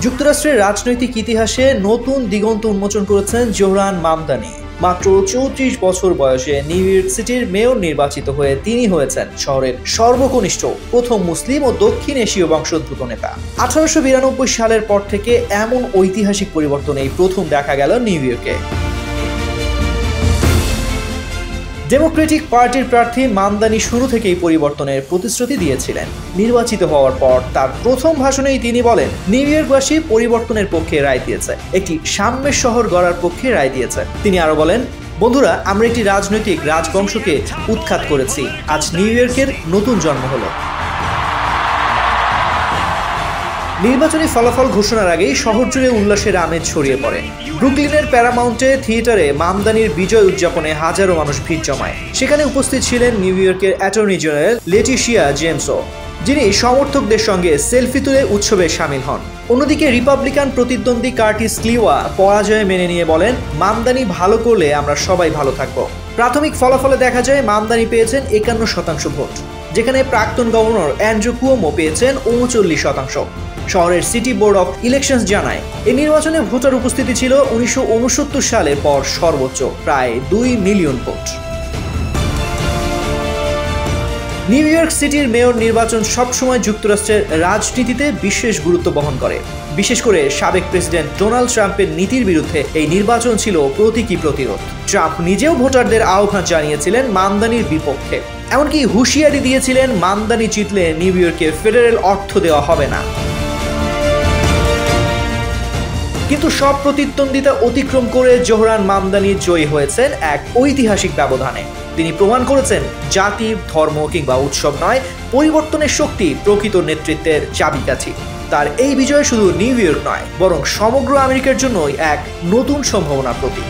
যুক্তরাষ্ট্রের রাজনৈতিক ইতিহাসে নতুন দিগন্ত উন্মোচন করেছেন জোহরান মামদানি। মাত্র ৩৪ বছর বয়সে নিউ ইয়র্ক সিটির মেয়র নির্বাচিত হয়ে তিনি হয়েছেন শহরের সর্বকনিষ্ঠ প্রথম মুসলিম ও দক্ষিণ এশীয় বংশোদ্ভূত নেতা। ১৮৯২ সালের পর থেকে এমন ঐতিহাসিক পরিবর্তন এই প্রথম দেখা গেল নিউ ইয়র্কে। ডেমোক্রেটিক পার্টির প্রার্থী মামদানি শুরু থেকেই পরিবর্তনের প্রতিশ্রুতি দিয়েছিলেন। নির্বাচিত হওয়ার পর তার প্রথম ভাষণেই তিনি বলেন, নিউ ইয়র্কবাসী পরিবর্তনের পক্ষে রায় দিয়েছে, একটি সাম্যের শহর গড়ার পক্ষে রায় দিয়েছে। তিনি আরো বলেন, বন্ধুরা, আমরা একটি রাজনৈতিক রাজবংশকে উৎখাত করেছি। আজ নিউ ইয়র্কের নতুন জন্ম হলো। নির্বাচনী ফলাফল ঘোষণার আগেই শহর জুড়ে উল্লাসের আমেজ ছড়িয়ে পড়ে। ব্রুকলিনের প্যারামাউন্টে থিয়েটারে মামদানির বিজয় উদযাপনে হাজারো মানুষ ভিড় জমায়। সেখানে উপস্থিত ছিলেন নিউ ইয়র্কের অ্যাটর্নি জেনারেল লেটিশিয়া জেমসও, যিনি সমর্থকদের সঙ্গে সেলফি তুলে উৎসবে সামিল হন। অন্যদিকে রিপাবলিকান প্রতিদ্বন্দ্বী কার্টিস ক্লিওয়া পরাজয় মেনে নিয়ে বলেন, মামদানি ভালো করলে আমরা সবাই ভালো থাকব। প্রাথমিক ফলাফলে দেখা যায় মামদানি পেয়েছেন ৫১% ভোট, যেখানে প্রাক্তন গভর্নর অ্যান্ড্রু কুয়োমো পেয়েছেন ৩৯%। শহরের সিটি বোর্ড অফ ইলেকশনস জানায়, এই নির্বাচনে ভোটার উপস্থিতি ছিল ১৯৬৯ সালের পর সর্বোচ্চ, প্রায় ২ মিলিয়ন ভোট। নিউ ইয়র্ক সিটির মেয়র নির্বাচন সবসময় যুক্তরাষ্ট্রের রাজনীতিতে বিশেষ গুরুত্ব বহন করে। বিশেষ করে সাবেক প্রেসিডেন্ট ডোনাল্ড ট্রাম্পের নীতির বিরুদ্ধে এই নির্বাচন ছিল প্রতীকী প্রতিরোধ। ট্রাম্প নিজেও ভোটারদের আহ্বান জানিয়েছিলেন মামদানির বিপক্ষে, এমনকি হুঁশিয়ারি দিয়েছিলেন মামদানি জিতলে নিউ ইয়র্কে ফেডারেল অর্থ দেওয়া হবে না। কিন্তু সব প্রতিদ্বন্দ্বিতা অতিক্রম করে জোহরান মামদানি জয়ী হয়েছেন এক ঐতিহাসিক ব্যবধানে। তিনি প্রমাণ করেছেন, জাতি, ধর্ম কিংবা উৎসব নয়, পরিবর্তনের শক্তি প্রকৃত নেতৃত্বের চাবিকাঠি। তার এই বিজয় শুধু নিউ ইয়র্ক নয়, বরং সমগ্র আমেরিকার জন্যই এক নতুন সম্ভাবনার প্রতীক।